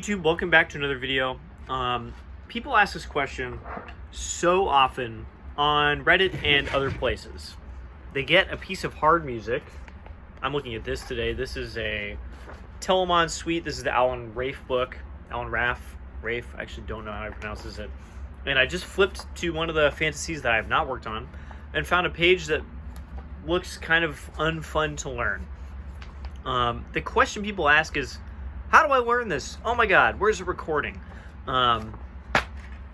YouTube? Welcome back to another video. People ask this question so often on Reddit and other places. They get a piece of hard music. I'm looking at this today. This is a Telemon suite. This is the Alan Rafe book. Alan Rafe. I actually don't know how he pronounces it. And I just flipped to one of the fantasies that I have not worked on and found a page that looks kind of unfun to learn. The question people ask is, how do I learn this? Oh my God, where's the recording?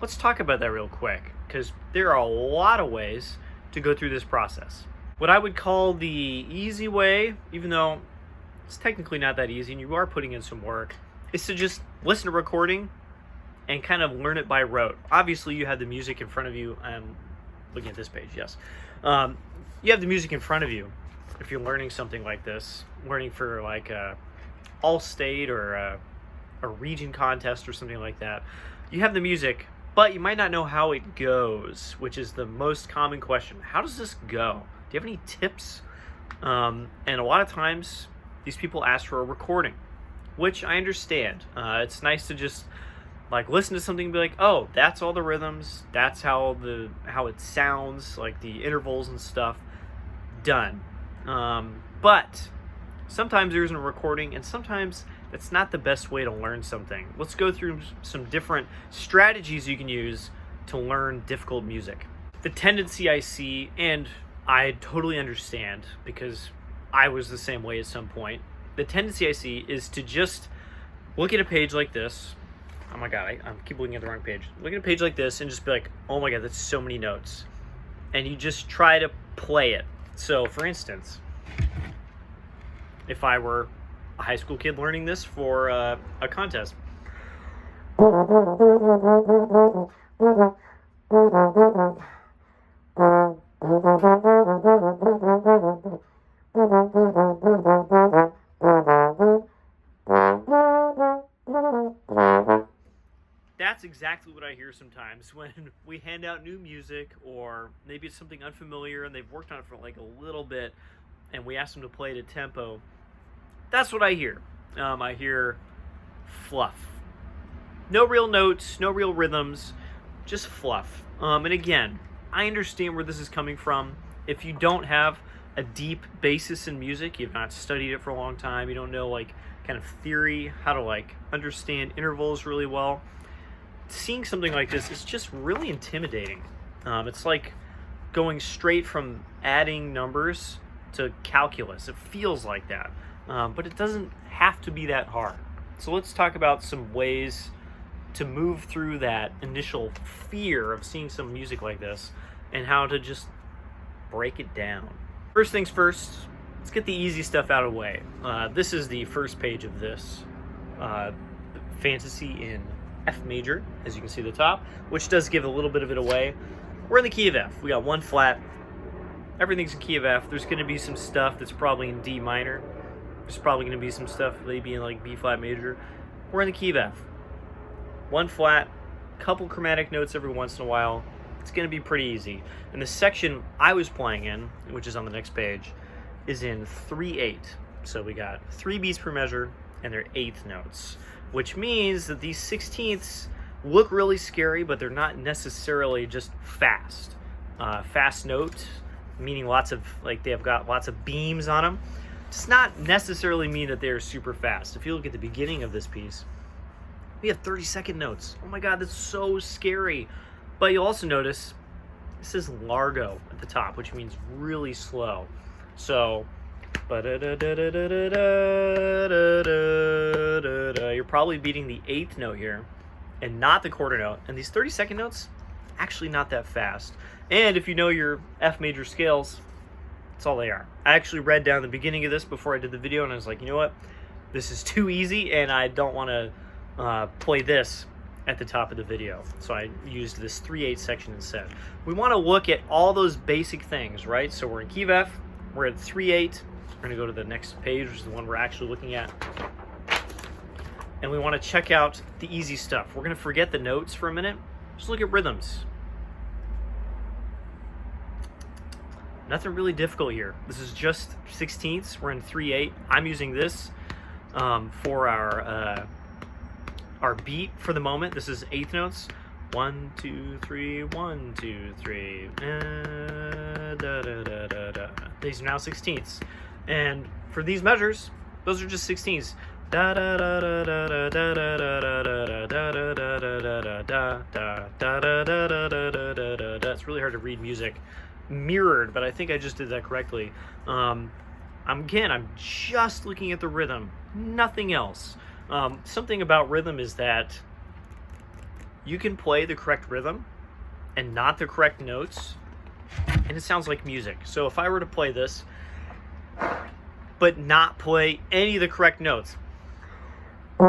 Let's talk about that real quick, because there are a lot of ways to go through this process. What I would call the easy way, even though it's technically not that easy and you are putting in some work, is to just listen to recording and kind of learn it by rote. Obviously, you have the music in front of you. I'm looking at this page, yes. You have the music in front of you if you're learning something like this, learning for like a all-state or a region contest or something like that. You have the music, but you might not know how it goes, which is the most common question. How does this go? Do you have any tips? And a lot of times, these people ask for a recording, which I understand. It's nice to just like listen to something and be like, oh, that's all the rhythms, that's how it sounds, like the intervals and stuff, done. But sometimes there isn't a recording, and sometimes that's not the best way to learn something. Let's go through some different strategies you can use to learn difficult music. The tendency I see, and I totally understand because I was the same way at some point, the tendency I see is to just look at a page like this. Oh my God, I keep looking at the wrong page. Look at a page like this and just be like, oh my God, that's so many notes. And you just try to play it. So for instance, if I were a high school kid learning this for a contest. That's exactly what I hear sometimes when we hand out new music, or maybe it's something unfamiliar and they've worked on it for like a little bit and we ask them to play it at tempo. That's what I hear. I hear fluff. No real notes, no real rhythms, just fluff. And again, I understand where this is coming from. If you don't have a deep basis in music, you've not studied it for a long time, you don't know like kind of theory, how to like understand intervals really well, seeing something like this is just really intimidating. It's like going straight from adding numbers to calculus. It feels like that. But it doesn't have to be that hard. So let's talk about some ways to move through that initial fear of seeing some music like this and how to just break it down. First things first, let's get the easy stuff out of the way. This is the first page of this fantasy in F major, as you can see at the top, which does give a little bit of it away. We're in the key of F. We got one flat. Everything's in key of F. There's going to be some stuff that's probably in D minor. There's probably going to be some stuff maybe in like B flat major. We're in the key of F. One flat, couple chromatic notes every once in a while. It's going to be pretty easy. And the section I was playing in, which is on the next page, is in 3/8. So we got 3 beats per measure and they're eighth notes, which means that these 16ths look really scary, but they're not necessarily just fast. Fast note, meaning lots of, like they've got lots of beams on them, does not necessarily mean that they're super fast. If you look at the beginning of this piece, we have 30-second notes. Oh my God, that's so scary. But you'll also notice it says largo at the top, which means really slow. So, you're probably beating the 8th note here and not the quarter note. And these 30-second notes, actually not that fast. And if you know your F major scales, that's all they are. I actually read down the beginning of this before I did the video, and I was like, you know what? This is too easy, and I don't want to play this at the top of the video. So I used this 3/8 section instead. We want to look at all those basic things, right? So we're in key of F. We're at 3/8. We're going to go to the next page, which is the one we're actually looking at. And we want to check out the easy stuff. We're going to forget the notes for a minute. Just look at rhythms. Nothing really difficult here. This is just 16ths. We're in 3/8. I'm using this for our our beat for the moment. This is eighth notes. 1, 2, 3, 1, 2, 3. Da, da, da, da, da. These are now 16ths. And for these measures, those are just 16ths. Da da da da da da da da da da da da da da da. It's really hard to read music mirrored, but I think I just did that correctly. I'm just looking at the rhythm, nothing else. Something about rhythm is that you can play the correct rhythm and not the correct notes, and it sounds like music. So if I were to play this, but not play any of the correct notes, I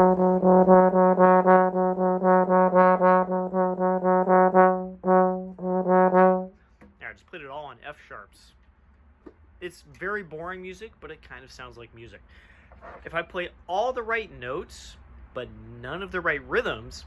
just played it all on F sharps. It's very boring music, but it kind of sounds like music. If I play all the right notes, but none of the right rhythms,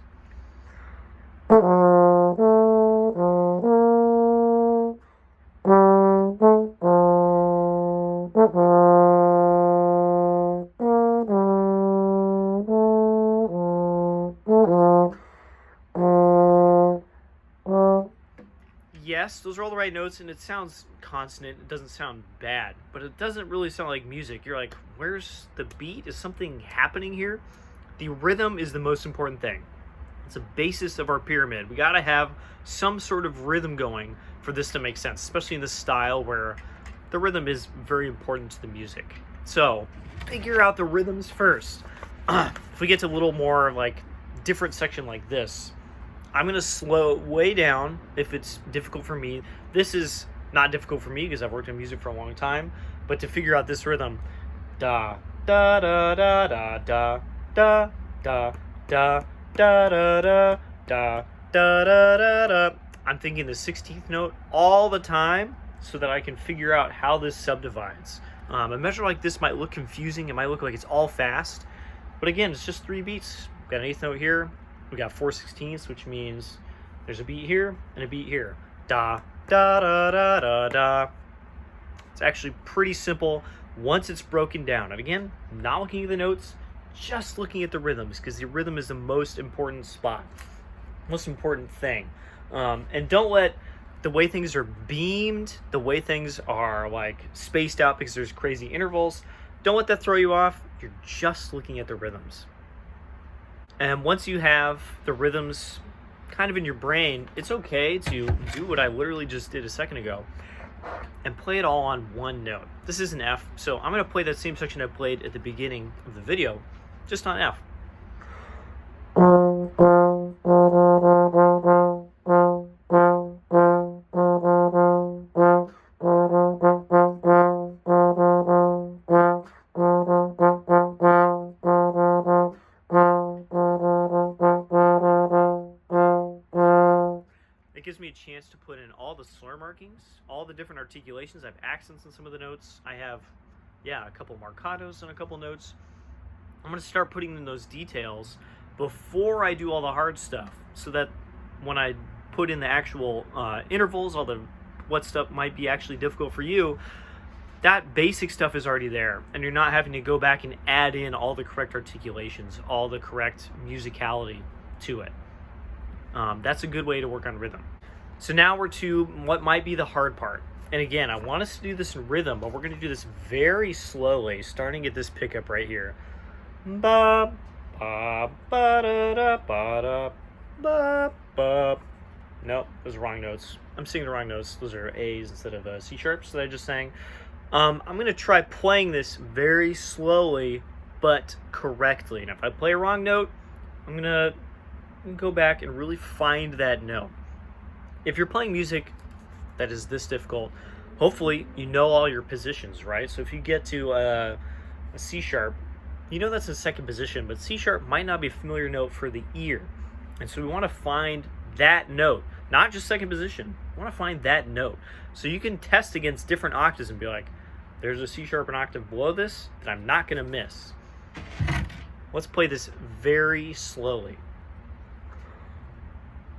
yes, those are all the right notes, and it sounds consonant. It doesn't sound bad, but it doesn't really sound like music. You're like, where's the beat? Is something happening here? The rhythm is the most important thing. It's a basis of our pyramid. We got to have some sort of rhythm going for this to make sense, especially in this style where the rhythm is very important to the music. So figure out the rhythms first. If we get to a little more like different section like this, I'm going to slow way down if it's difficult for me. This is not difficult for me because I've worked in music for a long time, but to figure out this rhythm, da da da da da da da da da da da da da da da da. I'm thinking the 16th note all the time so that I can figure out how this subdivides. A measure like this might look confusing. It might look like it's all fast, but again, it's just 3 beats. We've got an eighth note here. We got 4/16ths, which means there's a beat here and a beat here. Da da da da da da. It's actually pretty simple once it's broken down. And again, not looking at the notes, just looking at the rhythms, because the rhythm is the most important spot, most important thing. And don't let the way things are beamed, the way things are like spaced out because there's crazy intervals, don't let that throw you off. You're just looking at the rhythms. And once you have the rhythms kind of in your brain, it's okay to do what I literally just did a second ago and play it all on one note. This is an F, so I'm going to play that same section I played at the beginning of the video, just on F. It gives me a chance to put in all the slur markings, all the different articulations. I have accents in some of the notes. I have, a couple marcatos on a couple notes. I'm going to start putting in those details before I do all the hard stuff, so that when I put in the actual intervals, all the what stuff might be actually difficult for you, that basic stuff is already there, and you're not having to go back and add in all the correct articulations, all the correct musicality to it. That's a good way to work on rhythm. So now we're to what might be the hard part. And again, I want us to do this in rhythm, but we're going to do this very slowly, starting at this pickup right here. Ba, ba, ba, da, da, ba, da, ba, ba. Nope, those are wrong notes. I'm singing the wrong notes. Those are A's instead of C sharps that I just sang. I'm going to try playing this very slowly, but correctly. And if I play a wrong note, I'm going to go back and really find that note. If you're playing music that is this difficult, hopefully you know all your positions, right? So if you get to a C sharp, you know that's the second position, but C sharp might not be a familiar note for the ear. And so we want to find that note, not just second position. We want to find that note. So you can test against different octaves and be like, there's a C sharp an octave below this that I'm not going to miss. Let's play this very slowly.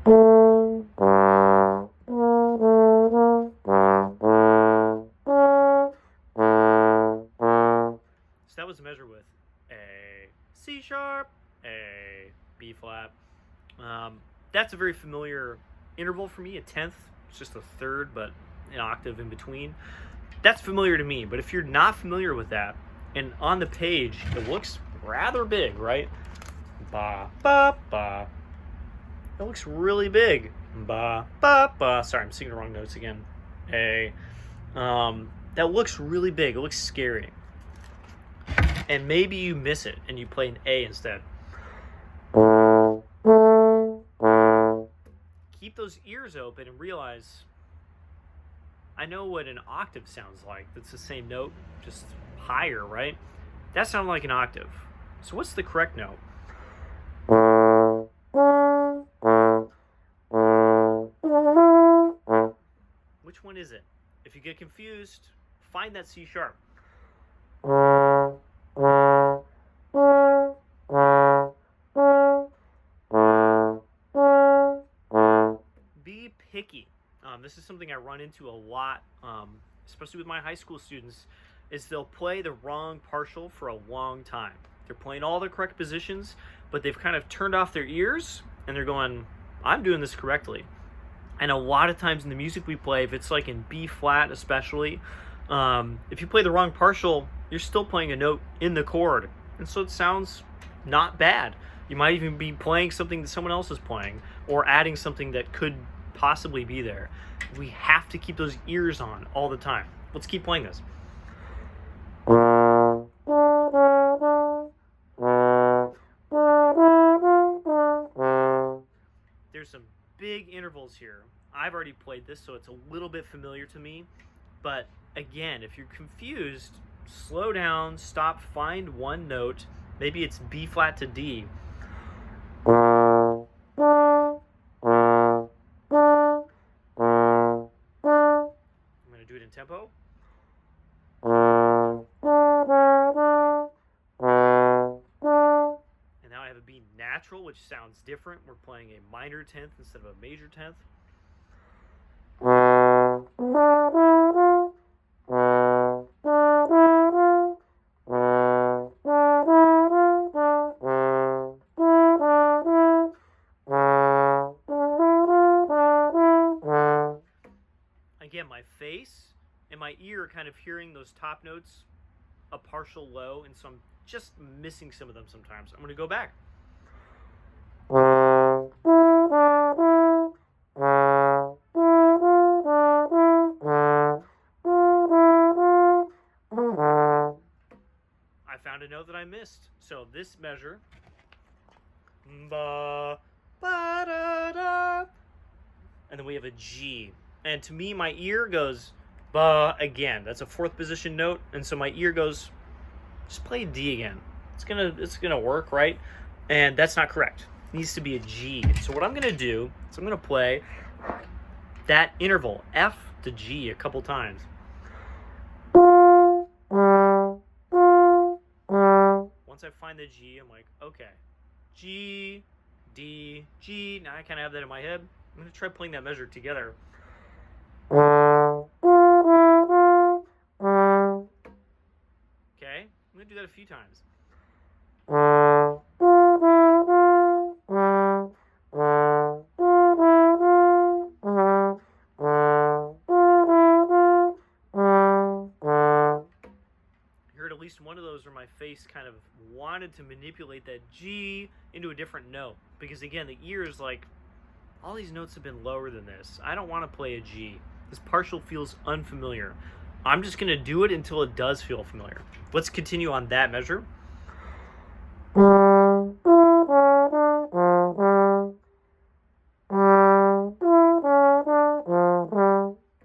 So that was a measure with A, C sharp, A, B flat. That's a very familiar interval for me. A tenth, it's just a third, but an octave in between. That's familiar to me. But if you're not familiar with that, and on the page it looks rather big, right? Ba ba ba. It looks really big. Ba ba ba. Sorry, I'm singing the wrong notes again. A. That looks really big. It looks scary. And maybe you miss it and you play an A instead. Keep those ears open and realize, I know what an octave sounds like. That's the same note, just higher, right? That sounds like an octave. So what's the correct note? Which one is it? If you get confused, find that C sharp. Be picky. This is something I run into a lot, especially with my high school students, is they'll play the wrong partial for a long time. They're playing all the correct positions, but they've kind of turned off their ears, and they're going, I'm doing this correctly. And a lot of times in the music we play, if it's like in B flat especially, if you play the wrong partial, you're still playing a note in the chord. And so it sounds not bad. You might even be playing something that someone else is playing, or adding something that could possibly be there. We have to keep those ears on all the time. Let's keep playing this. There's some big intervals here. I've already played this, so it's a little bit familiar to me. But again, if you're confused, slow down, stop, find one note. Maybe it's B flat to D. I'm going to do it in tempo. And now I have a B natural, which sounds different. We're playing a minor 10th instead of a major 10th. Again, my face and my ear are kind of hearing those top notes a partial low, and so I'm just missing some of them sometimes. I'm going to go back. I found a note that I missed. So this measure, ba, ba, da, da, and then we have a G. And to me, my ear goes ba again. That's a fourth position note, and so my ear goes, just play D again. It's gonna work, right? And that's not correct. It needs to be a G. So what I'm gonna do is I'm gonna play that interval F to G a couple times. Once I find the G, I'm like, okay, G, D, G. Now I kind of have that in my head. I'm gonna try playing that measure together. Okay, I'm going to do that a few times. You heard at least one of those where my face kind of wanted to manipulate that G into a different note. Because again, the ear is like, all these notes have been lower than this. I don't want to play a G. This partial feels unfamiliar. I'm just going to do it until it does feel familiar. Let's continue on that measure.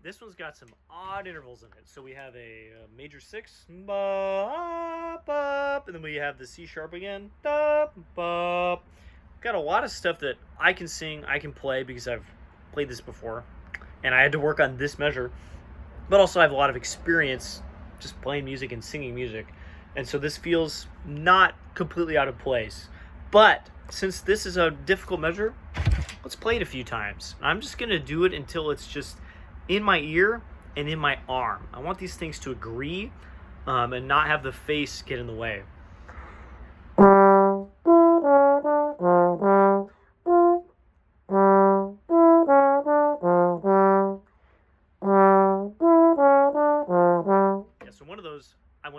This one's got some odd intervals in it. So we have a major 6, ba, ba, and then we have the C sharp again, da, ba. Got a lot of stuff that I can sing, I can play because I've played this before, and I had to work on this measure, but also I have a lot of experience just playing music and singing music, and so this feels not completely out of place. But since this is a difficult measure, let's play it a few times. I'm just going to do it until it's just in my ear and in my arm. I want these things to agree and not have the face get in the way.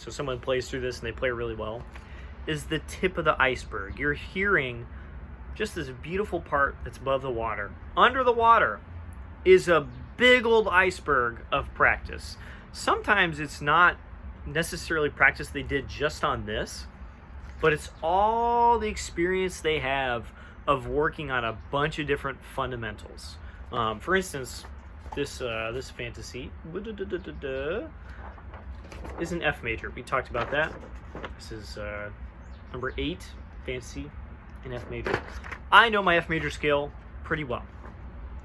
so someone plays through this and they play really well, is the tip of the iceberg. You're hearing just this beautiful part that's above the water. Under the water is a big old iceberg of practice. Sometimes it's not necessarily practice they did just on this, but it's all the experience they have of working on a bunch of different fundamentals. For instance, this fantasy is an F major. We talked about that. This is number 8, fantasy in F major. I know my F major scale pretty well.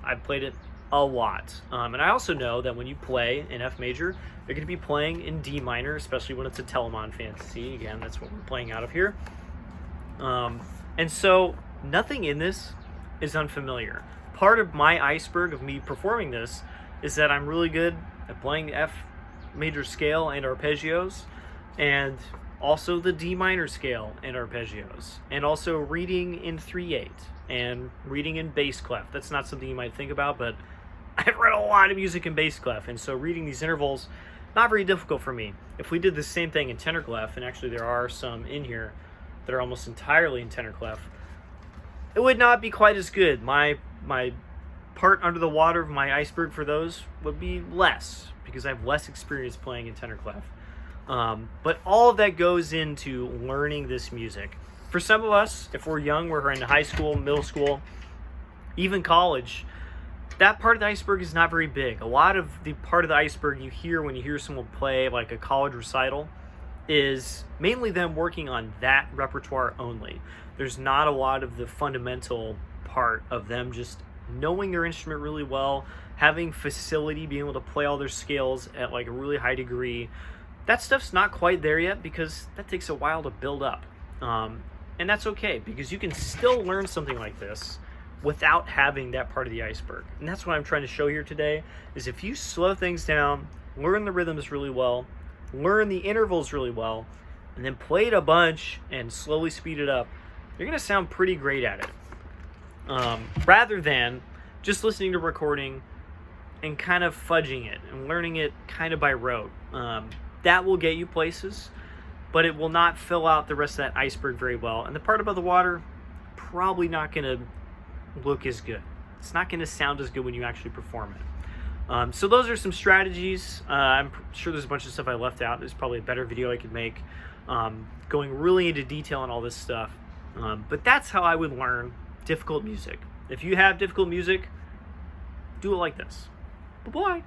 I've played it a lot. And I also know that when you play in F major, you're going to be playing in D minor, especially when it's a Telemann fantasy. Again, that's what we're playing out of here. And so nothing in this is unfamiliar. Part of my iceberg of me performing this is that I'm really good at playing F major scale and arpeggios, and also the D minor scale and arpeggios, and also reading in 3/8 and reading in bass clef. That's not something you might think about, but I've read a lot of music in bass clef, and so reading these intervals, not very difficult for me. If we did the same thing in tenor clef, and actually there are some in here that are almost entirely in tenor clef, it would not be quite as good. My part under the water of my iceberg for those would be less, because I have less experience playing in tenor clef. But all of that goes into learning this music. For some of us, if we're young, we're in high school, middle school, even college, that part of the iceberg is not very big. A lot of the part of the iceberg you hear when you hear someone play like a college recital is mainly them working on that repertoire only. There's not a lot of the fundamental part of them just knowing their instrument really well, having facility, being able to play all their scales at like a really high degree. That stuff's not quite there yet because that takes a while to build up. And that's okay, because you can still learn something like this without having that part of the iceberg. And that's what I'm trying to show here today, is if you slow things down, learn the rhythms really well, learn the intervals really well, and then play it a bunch and slowly speed it up, you're going to sound pretty great at it. Rather than just listening to recording and kind of fudging it and learning it kind of by rote. That will get you places, but it will not fill out the rest of that iceberg very well. And the part above the water, probably not going to look as good. It's not going to sound as good when you actually perform it. So those are some strategies. I'm sure there's a bunch of stuff I left out. There's probably a better video I could make going really into detail on all this stuff. But that's how I would learn difficult music. If you have difficult music, do it like this. Bye-bye.